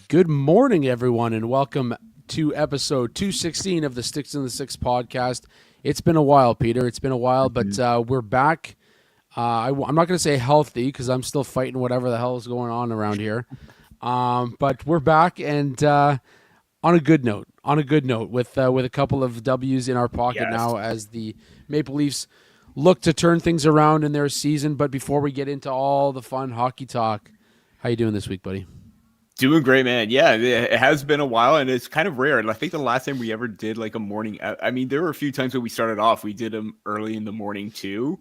Good morning, everyone, and welcome to episode 216 of the Sticks in the Six podcast. It's been a while, Peter. It's been a while, but we're back. I'm not going to say healthy because I'm still fighting whatever the hell is going on around here. But we're back and on a good note. On a good note, with a couple of W's in our pocket Yes. now as the Maple Leafs look to turn things around in their season. But before we get into all the fun hockey talk, how you doing this week, buddy? Doing great, man. Yeah, it has been a while, and it's kind of rare. And I think the last time we ever did like a morning, I mean, there were a few times when we started off, we did them early in the morning too.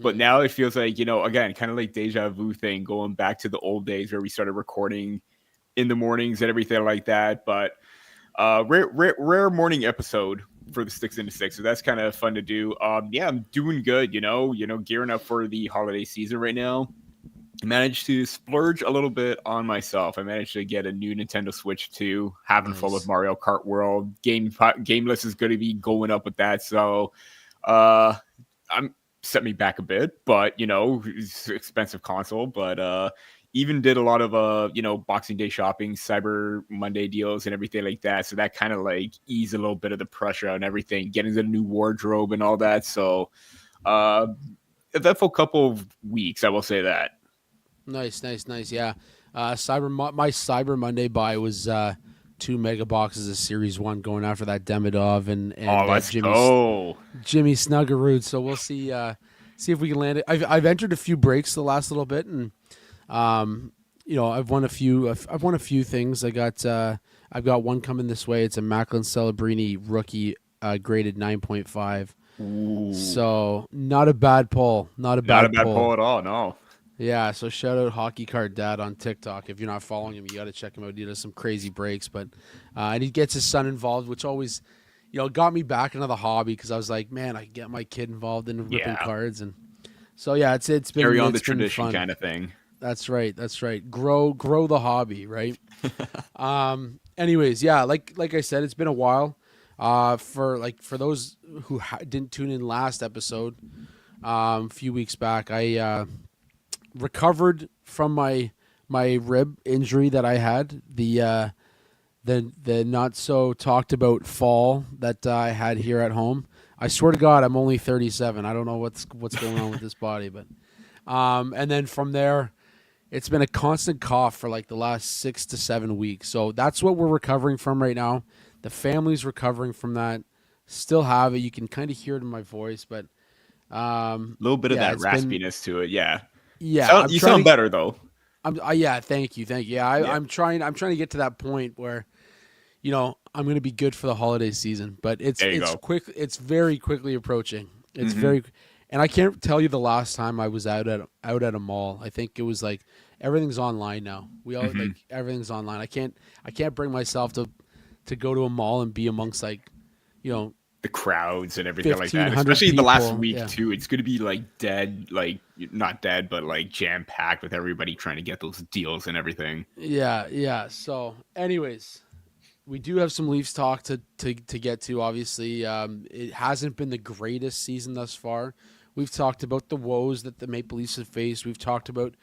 But now it feels like, again, kind of like deja vu thing, going back to the old days where we started recording in the mornings and everything like that. But rare morning episode for the Sticks in the Six, so that's kind of fun to do. Yeah, I'm doing good. Gearing up for the holiday season right now. I managed to splurge a little bit on myself. I managed to get a new Nintendo Switch 2, having fun with Mario Kart World. Game list is going to be going up with that, so I'm set me back a bit. But it's an expensive console. But even did a lot of Boxing Day shopping, Cyber Monday deals, and everything like that. So that kind of like eased a little bit of the pressure and everything, getting the new wardrobe and all that. So eventful couple of weeks, I will say that. Nice. Yeah. My Cyber Monday buy was 2 mega boxes of Series 1 going after that Demidov and Let's Jimmy go. Jimmy Snuggerud. So we'll see if we can land it. I've entered a few breaks the last little bit, and I've won a few things. I've got one coming this way. It's a Macklin Celebrini rookie graded 9.5. Ooh. So not a bad pull. Not a bad pull at all. No. Yeah, so shout out Hockey Card Dad on TikTok. If you're not following him, you got to check him out. He does some crazy breaks, but and he gets his son involved, which always, got me back into the hobby because I was like, man, I can get my kid involved in ripping cards, and so yeah, it's been carry on the it's been tradition fun. kind of thing. That's right. Grow the hobby, right? Anyways, yeah, like I said, it's been a while. For those who didn't tune in last episode, a few weeks back, I recovered from my rib injury that I had, the not so talked about fall that I had here at home. I swear to God, I'm only 37. I don't know what's going on with this body, but and then from there, it's been a constant cough for like the last 6 to 7 weeks. So that's what we're recovering from right now. The family's recovering from that. Still have it. You can kind of hear it in my voice, but a little bit of that raspiness to it. Yeah. Yeah, you sound better though. Yeah, thank you. Yeah, I'm trying to get to that point where, I'm going to be good for the holiday season. But it's quick. It's very quickly approaching. It's and I can't tell you the last time I was out at a mall. I think it was like everything's online now. We all like everything's online. I can't bring myself to go to a mall and be amongst the crowds and everything like that. 1,500 Especially people. The last week too. It's going to be like dead, like not dead, but like jam packed with everybody trying to get those deals and everything. Yeah. So, anyways, we do have some Leafs talk to get to. Obviously, it hasn't been the greatest season thus far. We've talked about the woes that the Maple Leafs have faced. We've talked about,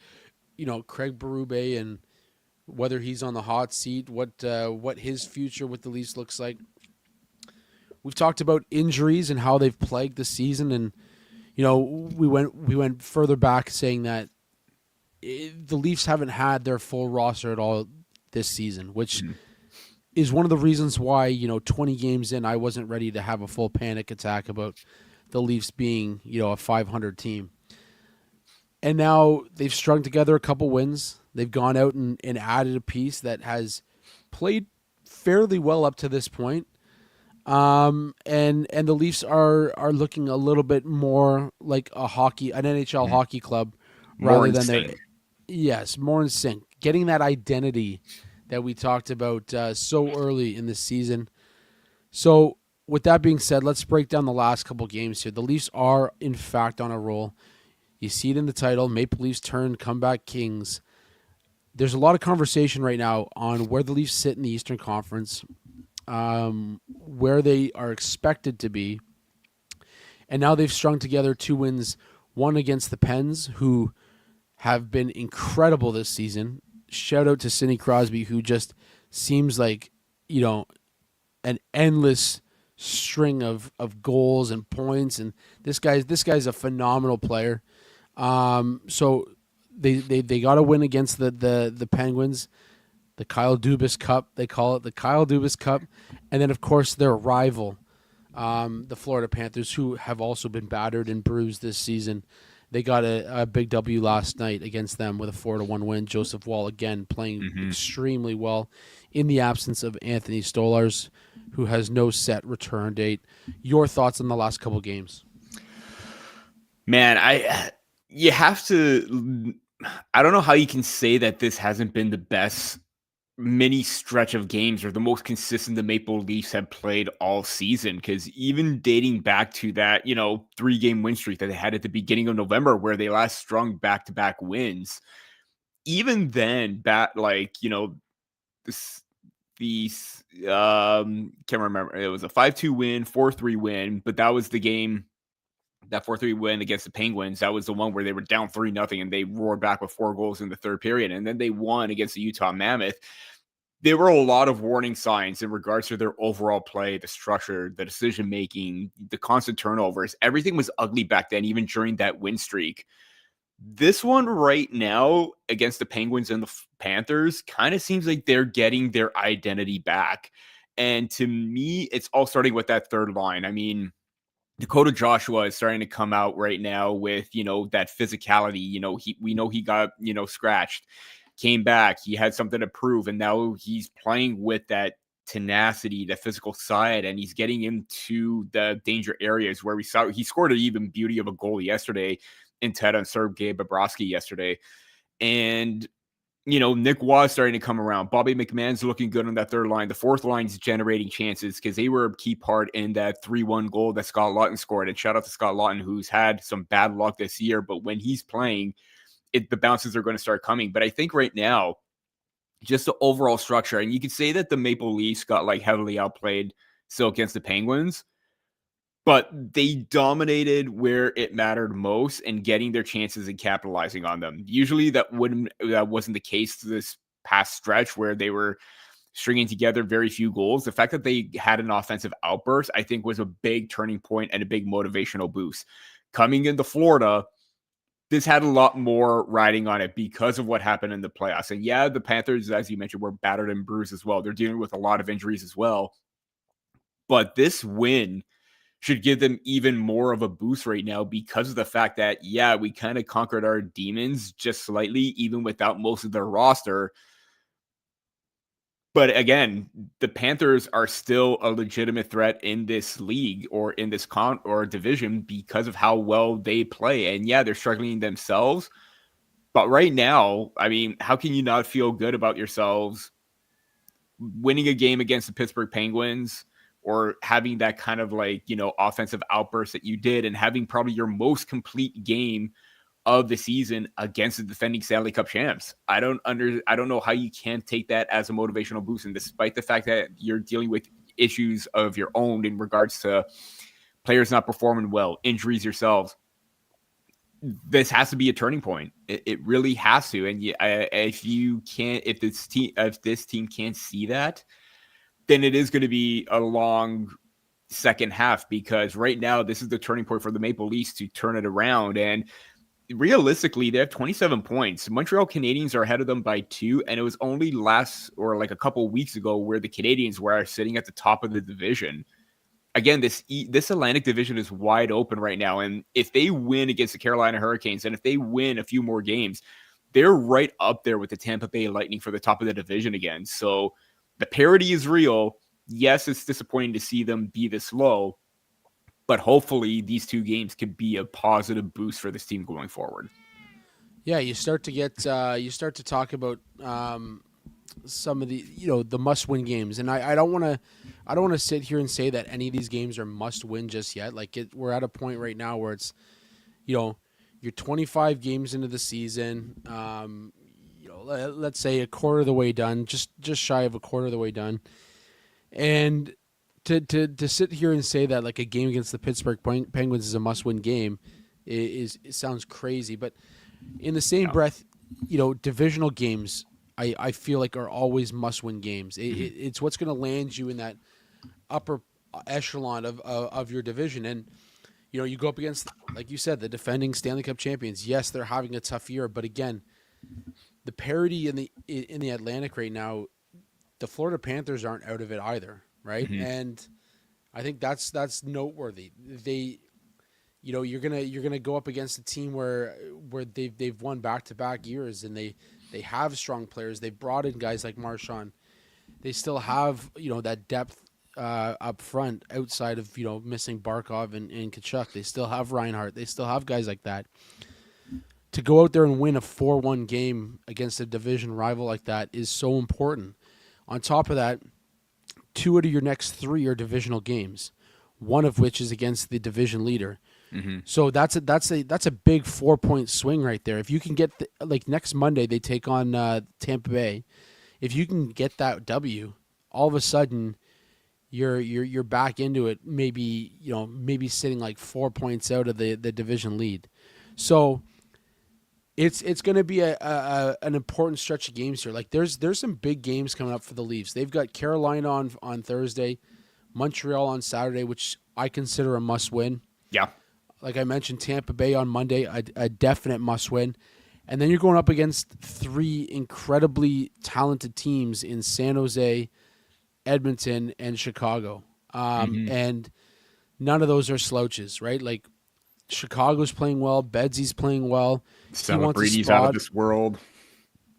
Craig Berube and whether he's on the hot seat, what his future with the Leafs looks like. We've talked about injuries and how they've plagued the season, and we went further back saying that the Leafs haven't had their full roster at all this season, which is one of the reasons why 20 games in I wasn't ready to have a full panic attack about the Leafs being a 500 team. And now they've strung together a couple wins. They've gone out and added a piece that has played fairly well up to this point. And the Leafs are looking a little bit more like an NHL hockey club rather than more in sync. Getting that identity that we talked about so early in the season. So with that being said, let's break down the last couple games here. The Leafs are in fact on a roll. You see it in the title. Maple Leafs turned comeback kings. There's a lot of conversation right now on where the Leafs sit in the Eastern Conference. Where they are expected to be. And now they've strung together 2 wins, one against the Pens, who have been incredible this season, shout out to Sidney Crosby, who just seems like, you know, an endless string of goals and points. And this guy's a phenomenal player. So they got to win against the Penguins, the Kyle Dubas Cup. They call it the Kyle Dubas Cup, and then of course their rival, the Florida Panthers, who have also been battered and bruised this season. They got a big W last night against them with a 4-1 win. Joseph Wall again playing extremely well in the absence of Anthony Stolarz, who has no set return date. Your thoughts on the last couple games? Man, you have to. I don't know how you can say that this hasn't been the best mini stretch of games or the most consistent the Maple Leafs have played all season, because even dating back to that 3-game win streak that they had at the beginning of November where they last strung back-to-back wins, even then this these can't remember, it was a 5-2 win, 4-3 win, but that was the game, that 4-3 win against the Penguins. That was the one where they were down 3-0 and they roared back with 4 goals in the third period, and then they won against the Utah Mammoth. There were a lot of warning signs in regards to their overall play, the structure, the decision-making, the constant turnovers. Everything was ugly back then, even during that win streak. This one right now against the Penguins and the Panthers kind of seems like they're getting their identity back. And to me, it's all starting with that third line. I mean, Dakota Joshua is starting to come out right now with, that physicality. We know he got, scratched, came back, he had something to prove, and now he's playing with that tenacity, the physical side, and he's getting into the danger areas where we saw he scored an even beauty of a goal yesterday in Ted and Sergei Bobrovsky yesterday. And Nick Waugh starting to come around. Bobby McMahon's looking good on that third line. The fourth line's generating chances because they were a key part in that 3-1 goal that Scott Laughton scored. And shout out to Scott Laughton, who's had some bad luck this year, but when he's playing, the bounces are going to start coming. But I think right now, just the overall structure, and you could say that the Maple Leafs got heavily outplayed still against the Penguins, but they dominated where it mattered most and getting their chances and capitalizing on them. Usually that wasn't the case this past stretch where they were stringing together very few goals. The fact that they had an offensive outburst, I think, was a big turning point and a big motivational boost. Coming into Florida, this had a lot more riding on it because of what happened in the playoffs. And yeah, the Panthers, as you mentioned, were battered and bruised as well. They're dealing with a lot of injuries as well. But this win should give them even more of a boost right now because of the fact that, yeah, we kind of conquered our demons just slightly, even without most of their roster. But again, the Panthers are still a legitimate threat in this league or in this division because of how well they play. And yeah, they're struggling themselves. But right now, I mean, how can you not feel good about yourselves winning a game against the Pittsburgh Penguins or having that kind of offensive outburst that you did and having probably your most complete game of the season against the defending Stanley Cup champs? I don't know how you can't take that as a motivational boost. And despite the fact that you're dealing with issues of your own in regards to players not performing well, injuries yourselves, this has to be a turning point. It really has to. And if this team can't see that, then it is going to be a long second half, because right now this is the turning point for the Maple Leafs to turn it around. And realistically, they have 27 points. Montreal Canadiens are ahead of them by 2, and it was only a couple of weeks ago where the Canadiens were sitting at the top of the division. Again, this Atlantic division is wide open right now, and if they win against the Carolina Hurricanes, and if they win a few more games, they're right up there with the Tampa Bay Lightning for the top of the division again. So the parity is real. Yes, it's disappointing to see them be this low, but hopefully these 2 games could be a positive boost for this team going forward. Yeah, you start to talk about some of the the must-win games, and I don't want to sit here and say that any of these games are must-win just yet. We're at a point right now where it's you're 25 games into the season. Let's say a quarter of the way done, just shy of a quarter of the way done, and to sit here and say that a game against the Pittsburgh Penguins is a must-win game it sounds crazy. But in the same breath, divisional games, I feel like are always must-win games. It's what's going to land you in that upper echelon of your division. And you go up against, like you said, the defending Stanley Cup champions. Yes, they're having a tough year, but again, the parity in the Atlantic right now, the Florida Panthers aren't out of it either, right? Mm-hmm. And I think that's noteworthy. You're gonna go up against a team where they've won back-to-back years, and they have strong players. They brought in guys like Marchand. They still have that depth up front outside of missing Barkov and Kachuk. They still have Reinhart. They still have guys like that. To go out there and win a 4-1 game against a division rival like that is so important. On top of that, 2 out of your next 3 are divisional games, one of which is against the division leader. Mm-hmm. So that's a big 4-point swing right there. If you can get next Monday they take on Tampa Bay, if you can get that W, all of a sudden you're back into it. Maybe sitting like 4 points out of the division lead. So it's going to be an important stretch of games here. Like there's some big games coming up for the Leafs. They've got Carolina on Thursday, Montreal on Saturday, which I consider a must win. Yeah. Like I mentioned, Tampa Bay on Monday, a definite must win. And then you're going up against 3 incredibly talented teams in San Jose, Edmonton, and Chicago. And none of those are slouches, right? Like Chicago's playing well, Bedsy's playing well. Celebrity's out of this world.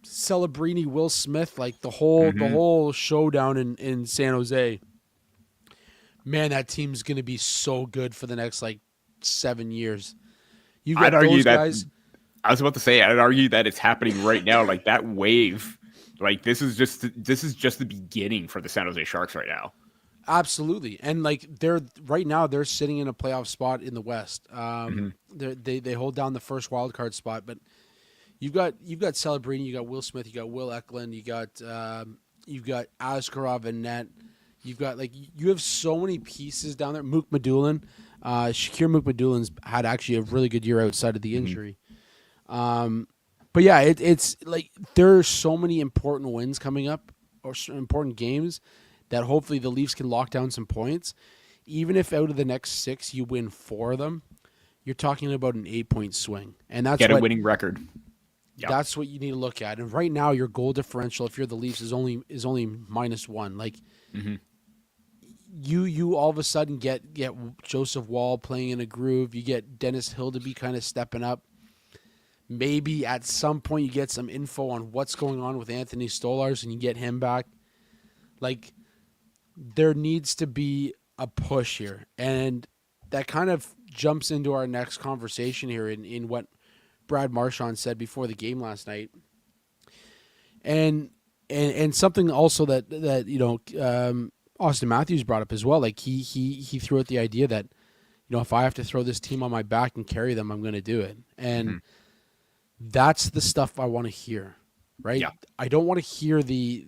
Celebrini, Will Smith, like the whole showdown in San Jose. Man, that team's going to be so good for the next 7 years. I'd argue that. I was about to say, I'd argue that it's happening right now. Like that wave, this is just the beginning for the San Jose Sharks right now. Absolutely, and they're sitting in a playoff spot in the West. They hold down the first wild card spot, but you've got Celebrini, you got Will Smith, you got Will Eklund, you've got Askarov and net. You've got you have so many pieces down there. Mook Madulin, Shakir Mook Madulin's had actually a really good year outside of the injury. But yeah, it's there are so many important wins coming up or important games that hopefully the Leafs can lock down some points. Even if out of the next 6 you win 4 of them, you're talking about an 8-point swing, and that's a winning record. Yep. That's what you need to look at. And right now, your goal differential, if you're the Leafs, is only -1. You all of a sudden get Joseph Wall playing in a groove. You get Dennis Hill to be kind of stepping up. Maybe at some point you get some info on what's going on with Anthony Stolarz and you get him back. There needs to be a push here. And that kind of jumps into our next conversation here in what Brad Marchand said before the game last night. And something also that Austin Matthews brought up as well. He threw out the idea that, if I have to throw this team on my back and carry them, I'm going to do it. And that's the stuff I want to hear, right? Yeah. I don't want to hear the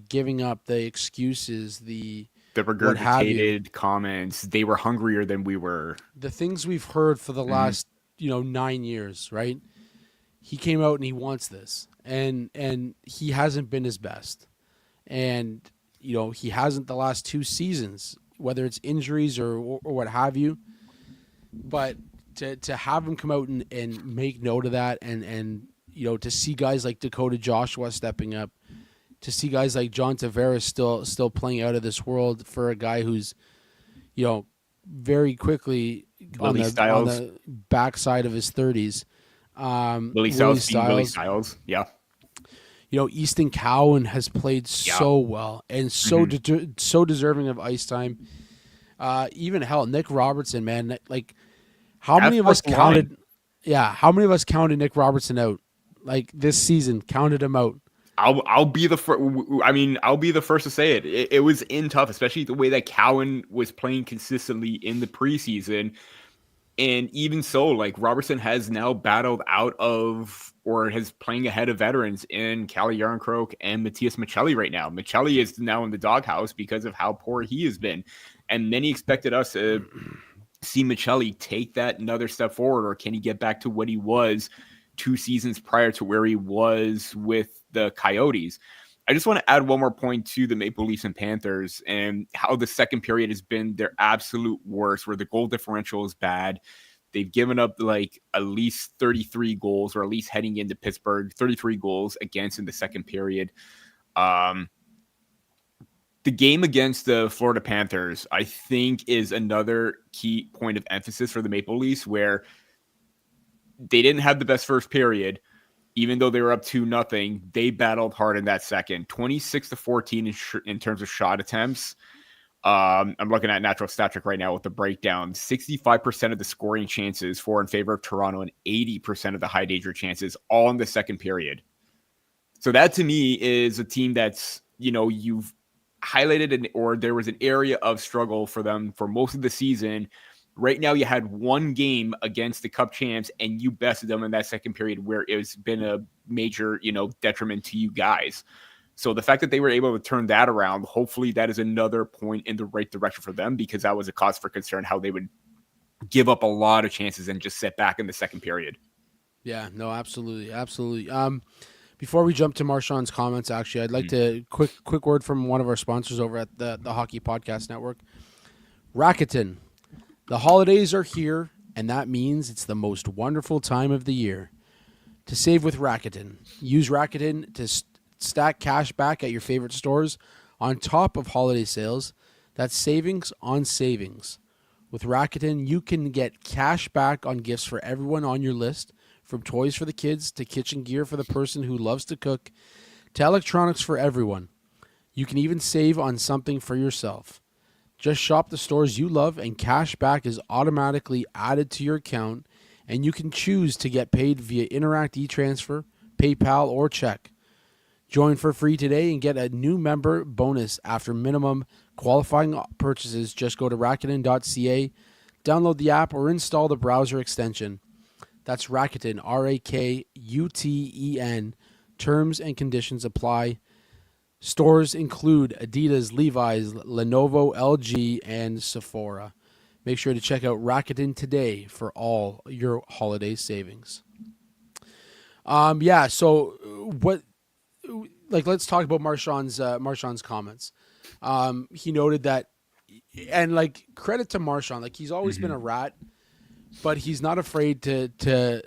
giving up, the excuses, the regurgitated comments. They were hungrier than we were. The things we've heard for the last 9 years, right? He came out and he wants this, and he hasn't been his best, and he hasn't the last 2 seasons, whether it's injuries or what have you. But to have him come out and make note of that, and to see guys like Dakota Joshua stepping up, to see guys like John Tavares still playing out of this world for a guy who's very quickly on the backside of his 30s. Willie Styles, yeah. Easton Cowan has played so well and so deserving of ice time. Even Nick Robertson, man. How many of us counted? Yeah, how many of us counted Nick Robertson out? This season, counted him out. I'll be the first. I'll be the first to say it. It was tough, especially the way that Cowan was playing consistently in the preseason. And even so, Robertson has now battled out of, or has playing ahead of veterans in Calle Jarnkrok and Matthias Michelli right now. Michelli is now in the doghouse because of how poor he has been. And many expected us to see Michelli take that another step forward, or can he get back to what he was 2 seasons prior to where he was with the Coyotes. I just want to add one more point to the Maple Leafs and Panthers and how the second period has been their absolute worst, where the goal differential is bad. They've given up like at least 33 goals, or at least heading into Pittsburgh, 33 goals against in the second period. The game against the Florida Panthers, I think, is another key point of emphasis for the Maple Leafs, where they didn't have the best first period. Even though they were up 2-0, they battled hard in that second. 26-14 in terms of shot attempts. I'm looking at Natural Stat Trick right now with the breakdown. 65% of the scoring chances for in favor of Toronto and 80% of the high danger chances, all in the second period. So that to me is a team that's, you've highlighted or there was an area of struggle for them for most of the season. Right now, you had one game against the Cup champs, and you bested them in that second period, where it's been a major, detriment to you guys. So the fact that they were able to turn that around, hopefully that is another point in the right direction for them, because that was a cause for concern how they would give up a lot of chances and just sit back in the second period. Yeah, no, absolutely, absolutely. Before we jump to Marchand's comments, actually, I'd like to quick word from one of our sponsors over at the Hockey Podcast Network, Rakuten. The holidays are here, and that means it's the most wonderful time of the year. To save with Rakuten, use Rakuten to stack cash back at your favorite stores on top of holiday sales. That's savings on savings. With Rakuten, you can get cash back on gifts for everyone on your list, from toys for the kids to kitchen gear for the person who loves to cook to electronics for everyone. You can even save on something for yourself. Just shop the stores you love, and cash back is automatically added to your account, and you can choose to get paid via Interact e-Transfer, PayPal, or check. Join for free today and get a new member bonus after minimum qualifying purchases. Just go to Rakuten.ca, download the app, or install the browser extension. That's Rakuten, Rakuten. Terms and conditions apply. Stores include Adidas, Levi's, Lenovo, LG, and Sephora. Make sure to check out Rakuten today for all your holiday savings. So let's talk about Marchand's comments. He noted that, and credit to Marchand, he's always been a rat, but he's not afraid to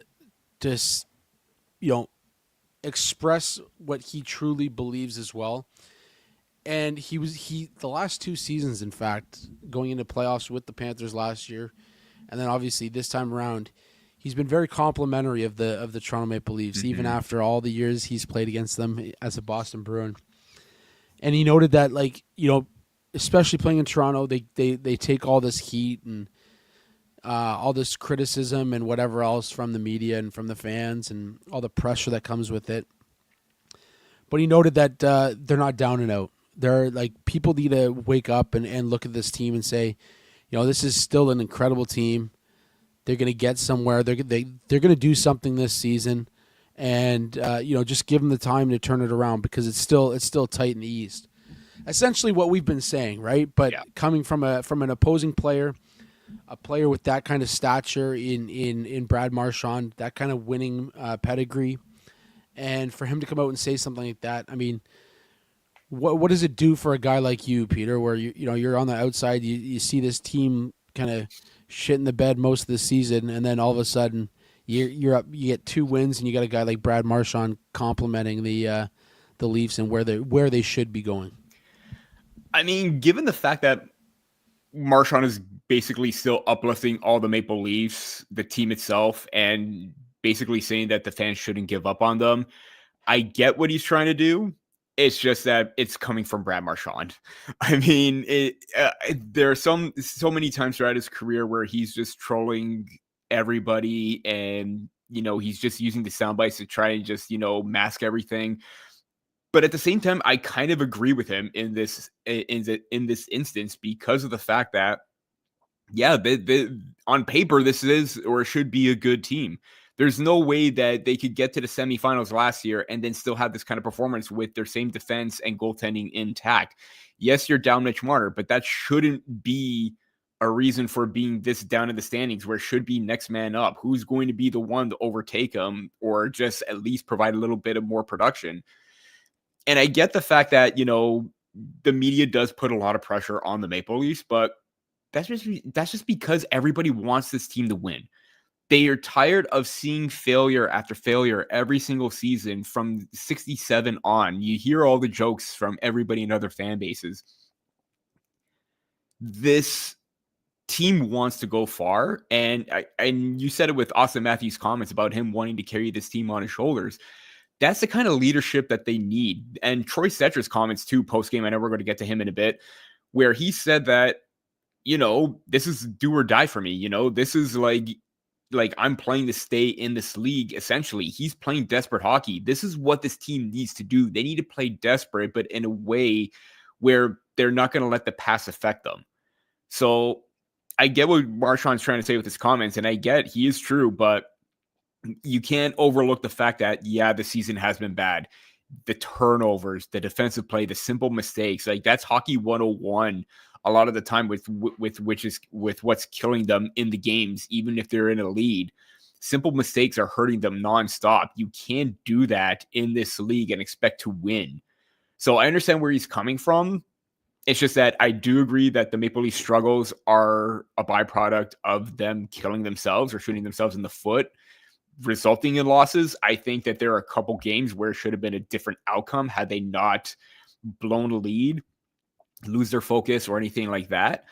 express what he truly believes as well. And the last two seasons, in fact, going into playoffs with the Panthers last year, and then obviously this time around, he's been very complimentary of the Toronto Maple Leafs, even after all the years he's played against them as a Boston Bruin. And he noted that, especially playing in Toronto, they take all this heat and all this criticism and whatever else from the media and from the fans and all the pressure that comes with it. But he noted that they're not down and out. They're people need to wake up and look at this team and say, this is still an incredible team. They're going to get somewhere. They're going to do something this season, and just give them the time to turn it around, because it's still tight in the East. Essentially, what we've been saying, right? But coming from an opposing player, a player with that kind of stature in Brad Marchand, that kind of winning pedigree, and for him to come out and say something like that, I mean, what does it do for a guy like you, Peter, where you're on the outside, you see this team kind of shit in the bed most of the season, and then all of a sudden you're up, you get 2 wins, and you got a guy like Brad Marchand complimenting the Leafs and where they should be going. I mean, given the fact that Marchand is basically still uplifting all the Maple Leafs, the team itself, and basically saying that the fans shouldn't give up on them, I get what he's trying to do. It's just that it's coming from Brad Marchand. I mean, there are so many times throughout his career where he's just trolling everybody, and he's just using the sound bites to try and just mask everything. But at the same time, I kind of agree with him in this instance, because of the fact that on paper this is or should be a good team. There's no way that they could get to the semifinals last year and then still have this kind of performance with their same defense and goaltending intact. Yes, you're down Mitch Marner, but that shouldn't be a reason for being this down in the standings, where it should be next man up. Who's going to be the one to overtake them, or just at least provide a little bit of more production? And I get the fact that, the media does put a lot of pressure on the Maple Leafs, but that's just because everybody wants this team to win. They are tired of seeing failure after failure every single season from 67 on. You hear all the jokes from everybody in other fan bases. This team wants to go far, and you said it with Austin Matthews' comments about him wanting to carry this team on his shoulders. That's the kind of leadership that they need. And Troy Stetcher's comments too, post game, I know we're going to get to him in a bit, where he said that, this is do or die for me. This is like I'm playing to stay in this league. Essentially, he's playing desperate hockey. This is what this team needs to do. They need to play desperate, but in a way where they're not going to let the pass affect them. So I get what Marchand's trying to say with his comments, and I get he is true, but you can't overlook the fact that, the season has been bad. The turnovers, the defensive play, the simple mistakes, like that's hockey 101 a lot of the time with what's killing them in the games, even if they're in a lead. Simple mistakes are hurting them nonstop. You can't do that in this league and expect to win. So I understand where he's coming from. It's just that I do agree that the Maple Leaf struggles are a byproduct of them killing themselves or shooting themselves in the foot, resulting in losses. I think that there are a couple games where it should have been a different outcome had they not blown a lead, lose their focus or anything like that.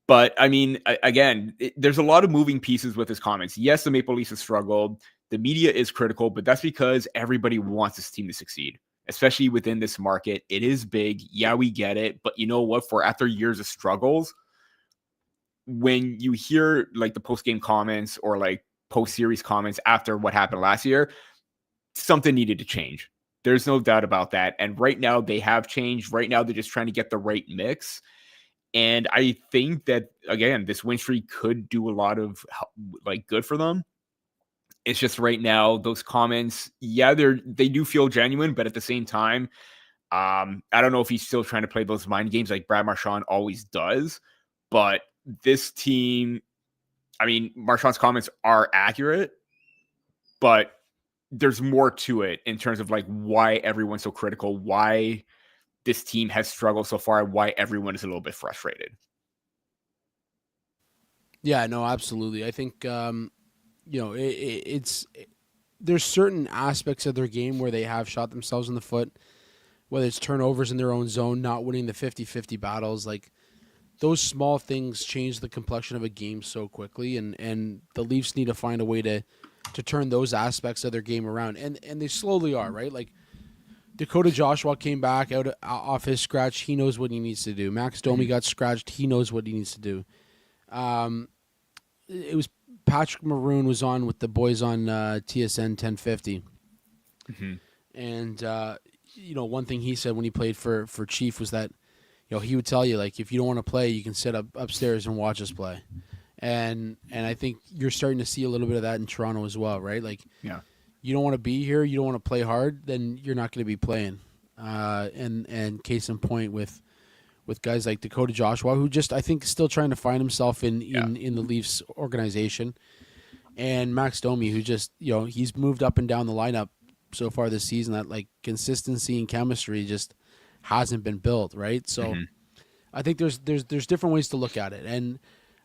But I mean, again, there's a lot of moving pieces with his comments. Yes, the Maple Leafs have struggled. The media is critical, but that's because everybody wants this team to succeed, especially within this market. It is big. Yeah, we get it. But you know what? For after years of struggles, when you hear like the post-game comments or like post-series comments after what happened last year, something needed to change. There's no doubt about that. And right now they have changed. Right now they're just trying to get the right mix. And I think that, again, this win streak could do a lot of like good for them. It's just right now, those comments, they do feel genuine, but at the same time, I don't know if he's still trying to play those mind games like Brad Marchand always does. But this team, I mean, Marchand's comments are accurate, but there's more to it in terms of like why everyone's so critical, why this team has struggled so far, and why everyone is a little bit frustrated. Yeah, no, absolutely. I think there's certain aspects of their game where they have shot themselves in the foot, whether it's turnovers in their own zone, not winning the 50-50 battles. Like those small things change the complexion of a game so quickly, and the Leafs need to find a way to turn those aspects of their game around, and they slowly are, right? Like Dakota Joshua came back out off his scratch. He knows what he needs to do. Max Domi got scratched. He knows what he needs to do. It was Patrick Maroon was on with the boys on TSN 1050. Mm-hmm. And, one thing he said when he played for Chief was that, he would tell you, like, if you don't want to play, you can sit upstairs and watch us play. And I think you're starting to see a little bit of that in Toronto as well, right? Like, you don't want to be here, you don't want to play hard, then you're not going to be playing. And case in point with guys like Dakota Joshua, who just I think is still trying to find himself in the Leafs organization, and Max Domi, who just he's moved up and down the lineup so far this season. That like consistency and chemistry just hasn't been built, right? So I think there's different ways to look at it, and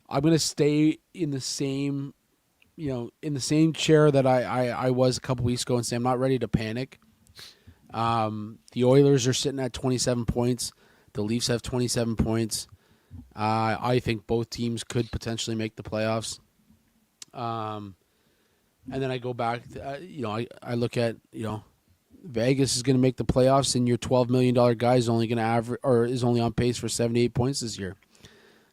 I'm going to stay in the same, chair that I was a couple weeks ago and say I'm not ready to panic. The Oilers are sitting at 27 points. The Leafs have 27 points. I think both teams could potentially make the playoffs. And then I go back, I look at, Vegas is going to make the playoffs, and your $12 million guy is only going to average or is only on pace for 78 points this year.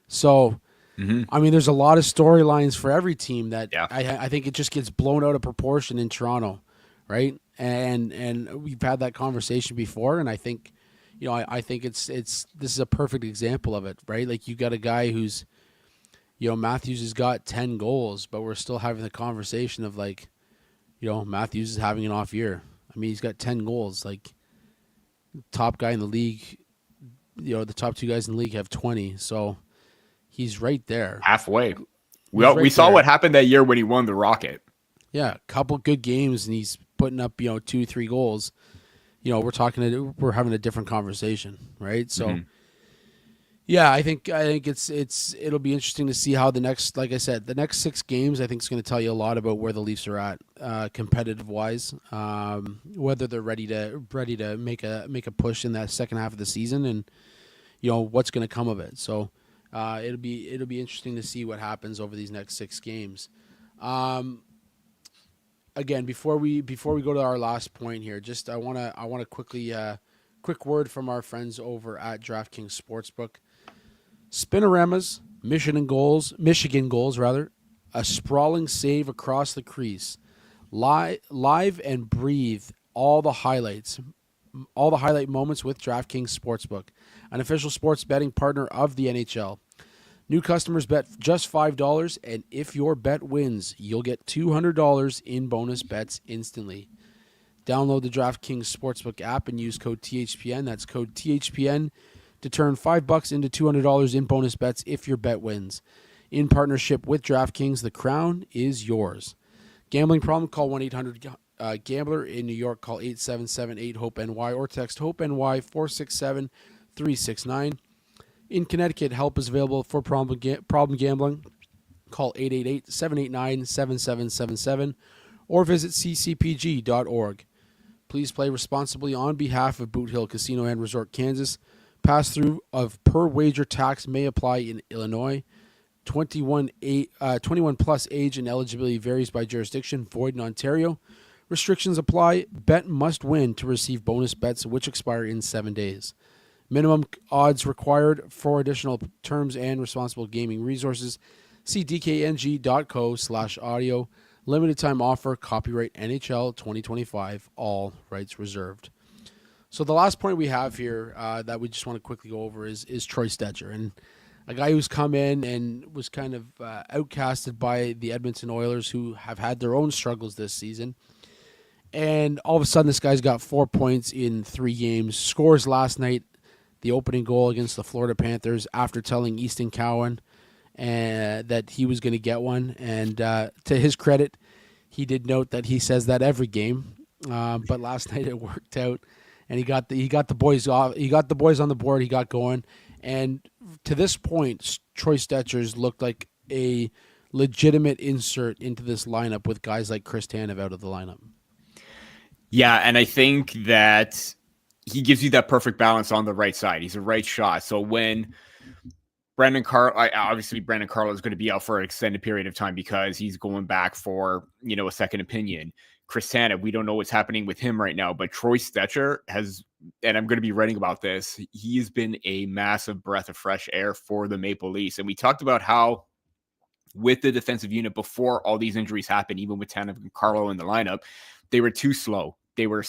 So, I mean, there's a lot of storylines for every team that I think it just gets blown out of proportion in Toronto, right? And we've had that conversation before, and I think, I think this is a perfect example of it, right? Like you got a guy who's, Matthews has got 10 goals, but we're still having the conversation of like, Matthews is having an off year. I mean, he's got 10 goals. Like top guy in the league, the top two guys in the league have 20. So he's right there. Halfway. We saw what happened that year when he won the Rocket. Yeah, a couple good games, and he's putting up, 2-3 goals. we're having a different conversation, right? So Mhm. yeah, I think it'll be interesting to see how like I said, the next 6 games I think is going to tell you a lot about where the Leafs are at, competitive wise, whether they're ready to make a push in that second half of the season, and what's going to come of it. So it'll be interesting to see what happens over these next 6 games. Um, Again, before we go to our last point here, just I want to quickly quick word from our friends over at DraftKings Sportsbook. Spinoramas, Michigan goals rather, a sprawling save across the crease, live and breathe all the highlight moments with DraftKings Sportsbook, an official sports betting partner of the NHL. New customers bet just $5, and if your bet wins, you'll get $200 in bonus bets instantly. Download the DraftKings Sportsbook app and use code THPN. That's code THPN to turn $5 into $200 in bonus bets if your bet wins. In partnership with DraftKings, the crown is yours. Gambling problem? Call 1-800-GAMBLER. In New York, call 877-8-HOPE-NY or text HOPE-NY 467-369. In Connecticut, help is available for problem gambling. Call 888-789-7777 or visit ccpg.org. Please play responsibly on behalf of Boot Hill Casino and Resort, Kansas. Pass-through of per-wager tax may apply in Illinois. 21 plus age and eligibility varies by jurisdiction. Void in Ontario. Restrictions apply. Bet must win to receive bonus bets, which expire in 7 days. Minimum odds required. For additional terms and responsible gaming resources, see dkng.co/audio. Limited time offer. Copyright NHL 2025. All rights reserved. So the last point we have here that we just want to quickly go over is Troy Stetcher, and a guy who's come in and was kind of outcasted by the Edmonton Oilers, who have had their own struggles this season. And all of a sudden, this guy's got 4 points in 3 games. Scores last night, the opening goal against the Florida Panthers, after telling Easton Cowan that he was going to get one. And to his credit, he did note that he says that every game. But last night it worked out, and he got the boys off. He got the boys on the board. He got going, and to this point, Troy Stetcher's looked like a legitimate insert into this lineup with guys like Chris Tanev out of the lineup. Yeah, and I think that he gives you that perfect balance on the right side. He's a right shot. So when Brandon Carlo is going to be out for an extended period of time because he's going back for, a second opinion. Chris Tanev, we don't know what's happening with him right now, but Troy Stetcher has, and I'm going to be writing about this, he's been a massive breath of fresh air for the Maple Leafs. And we talked about how with the defensive unit before all these injuries happened, even with Tanev and Carlo in the lineup, they were too slow. They were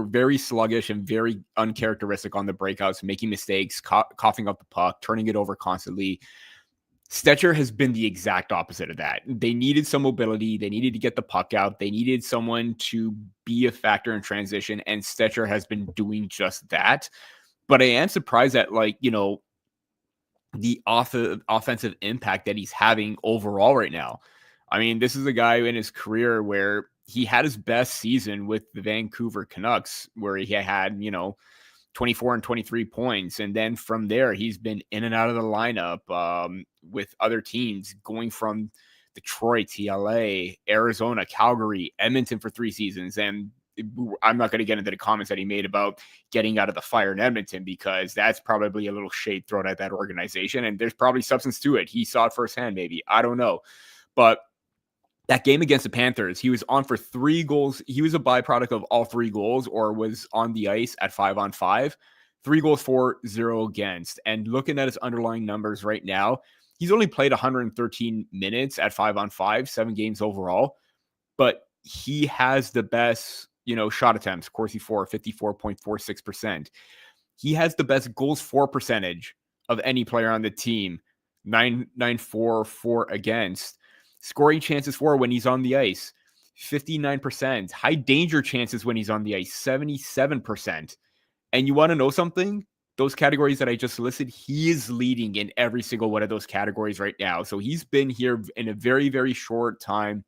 very sluggish and very uncharacteristic on the breakouts, making mistakes, coughing up the puck, turning it over constantly. Stetcher has been the exact opposite of that. They needed some mobility. They needed to get the puck out. They needed someone to be a factor in transition, and Stetcher has been doing just that. But I am surprised at, the offensive impact that he's having overall right now. I mean, this is a guy in his career where he had his best season with the Vancouver Canucks, where he had, 24 and 23 points. And then from there, he's been in and out of the lineup with other teams, going from Detroit, LA, Arizona, Calgary, Edmonton for 3 seasons. And I'm not going to get into the comments that he made about getting out of the fire in Edmonton, because that's probably a little shade thrown at that organization. And there's probably substance to it. He saw it firsthand, maybe. I don't know. But that game against the Panthers, he was on for 3 goals. He was a byproduct of all 3 goals, or was on the ice at 5-on-5. 3 goals for, 0 against. And looking at his underlying numbers right now, he's only played 113 minutes at 5-on-5, 7 games overall. But he has the best, shot attempts, Corsi for 54.46%. He has the best goals for percentage of any player on the team, 9.94 for against. Scoring chances for when he's on the ice, 59%. High danger chances when he's on the ice, 77%. And you want to know something? Those categories that I just listed, he is leading in every single one of those categories right now. So he's been here in a very, very short time,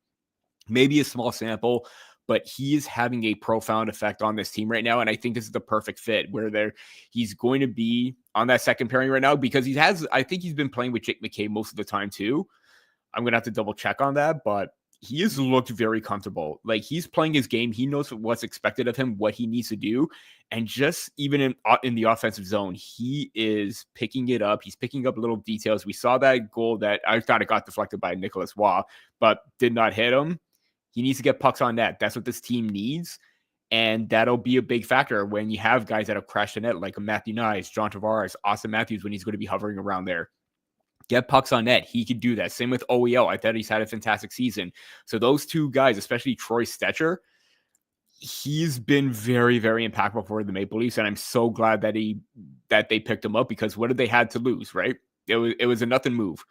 maybe a small sample, but he is having a profound effect on this team right now. And I think this is the perfect fit where he's going to be on that second pairing right now because I think he's been playing with Jake McKay most of the time too. I'm going to have to double check on that, but he has looked very comfortable. Like he's playing his game. He knows what's expected of him, what he needs to do. And just even in the offensive zone, he is picking it up. He's picking up little details. We saw that goal that I thought it got deflected by Nicholas Waugh, but did not hit him. He needs to get pucks on net. That's what this team needs. And that'll be a big factor when you have guys that have crashed the net like Matthew Nyes, John Tavares, Austin Matthews when he's going to be hovering around there. Get pucks on net. He could do that. Same with OEL. I thought he's had a fantastic season. So those two guys, especially Troy Stetcher, he's been very, very impactful for the Maple Leafs. And I'm so glad that they picked him up because what did they had to lose, right? It was a nothing move.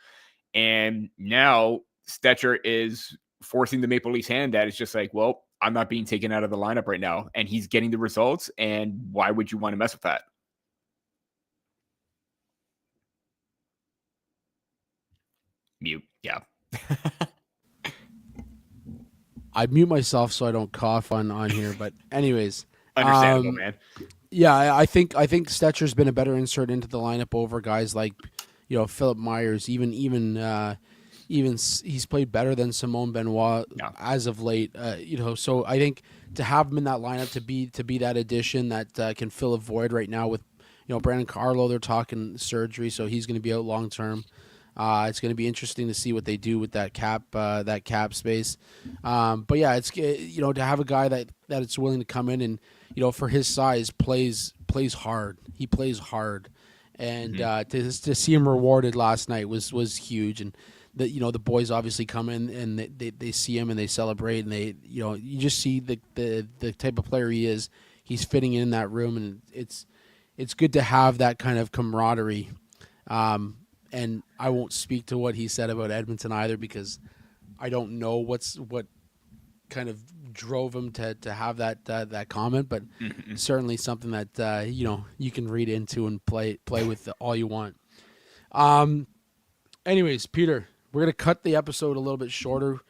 And now Stetcher is forcing the Maple Leafs hand that it's just like, well, I'm not being taken out of the lineup right now. And he's getting the results. And why would you want to mess with that? Mute. Yeah. I mute myself so I don't cough on here. But anyways, understandable, man. Yeah, I think Stetcher's been a better insert into the lineup over guys like, Philip Myers. Even he's played better than Simone Benoit as of late. So I think to have him in that lineup to be that addition that can fill a void right now with, Brandon Carlo. They're talking surgery, so he's going to be out long term. It's going to be interesting to see what they do with that cap space. But yeah, it's to have a guy that it's willing to come in and for his size plays hard. He plays hard, and to see him rewarded last night was huge. And the boys obviously come in and they see him and they celebrate and they you just see the type of player he is. He's fitting in that room, and it's good to have that kind of camaraderie. And I won't speak to what he said about Edmonton either because I don't know what kind of drove him to have that comment, but certainly something that you can read into and play with all you want. Anyways, Peter, we're gonna cut the episode a little bit shorter.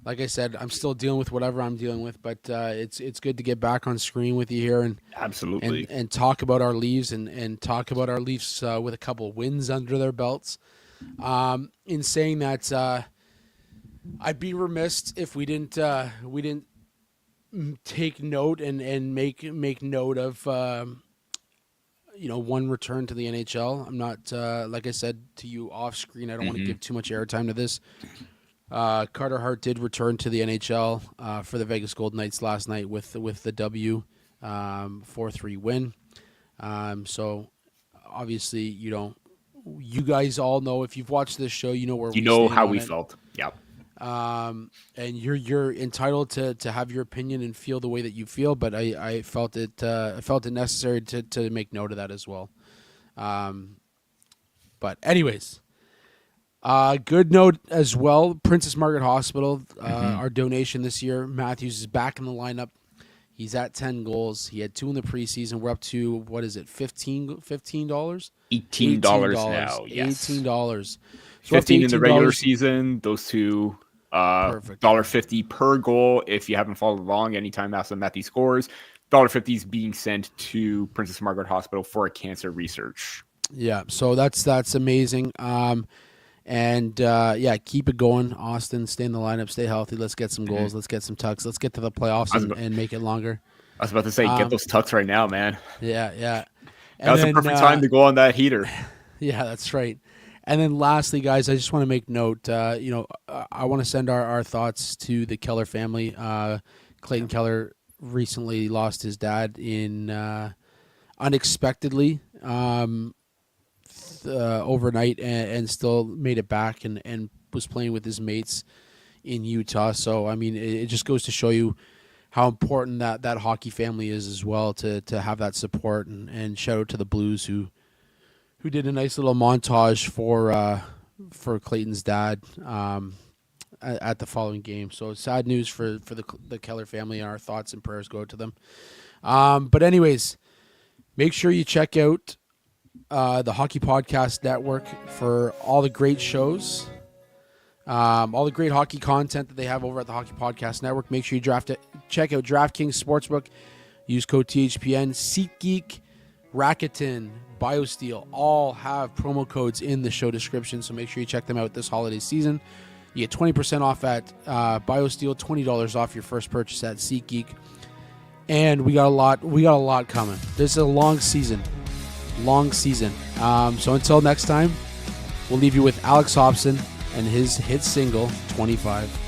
Like I said, I'm still dealing with whatever I'm dealing with, but it's good to get back on screen with you here and absolutely and talk about our Leafs and talk about our Leafs with a couple wins under their belts. In saying that, I'd be remiss if we didn't take note and make note of one return to the NHL. I'm not like I said to you off screen. I don't want to give too much airtime to this. Carter Hart did return to the NHL for the Vegas Golden Knights last night with the W 4-3 win. So obviously, you guys all know if you've watched this show, where we stand how on we it. felt. Yep. And you're entitled to have your opinion and feel the way that you feel, but I felt it necessary to make note of that as well. But anyways. Good note as well. Princess Margaret Hospital, our donation this year. Matthews is back in the lineup. He's at 10 goals. He had 2 in the preseason. We're up to, what is it, $15? $18 now, yes. $18. So 15 in the regular season. Those two, $1.50 per goal. If you haven't followed along, anytime Austin Matthews scores, $1.50 is being sent to Princess Margaret Hospital for cancer research. Yeah, so that's amazing. And keep it going, Austin. Stay in the lineup. Stay healthy. Let's get some goals. Let's get some tucks. Let's get to the playoffs and make it longer. I was about to say, get those tucks right now, man. Yeah. That was the perfect time to go on that heater. Yeah, that's right. And then lastly, guys, I just want to make note. I want to send our thoughts to the Keller family. Clayton Keller recently lost his dad unexpectedly. Overnight and still made it back and was playing with his mates in Utah. So, I mean, it just goes to show you how important that hockey family is as well to have that support and shout out to the Blues who did a nice little montage for Clayton's dad at the following game. So sad news for the Keller family. Our thoughts and prayers go out to them. But anyways, make sure you check out the Hockey Podcast Network for all the great shows, all the great hockey content that they have over at the Hockey Podcast Network. Make sure you check out DraftKings Sportsbook. Use code THPN. SeatGeek, Rakuten, BioSteel all have promo codes in the show description, so make sure you check them out this holiday season. You get 20% off at BioSteel, $20 off your first purchase at SeatGeek. And we got a lot coming. This is a long season. So until next time, we'll leave you with Alex Hobson and his hit single, 25.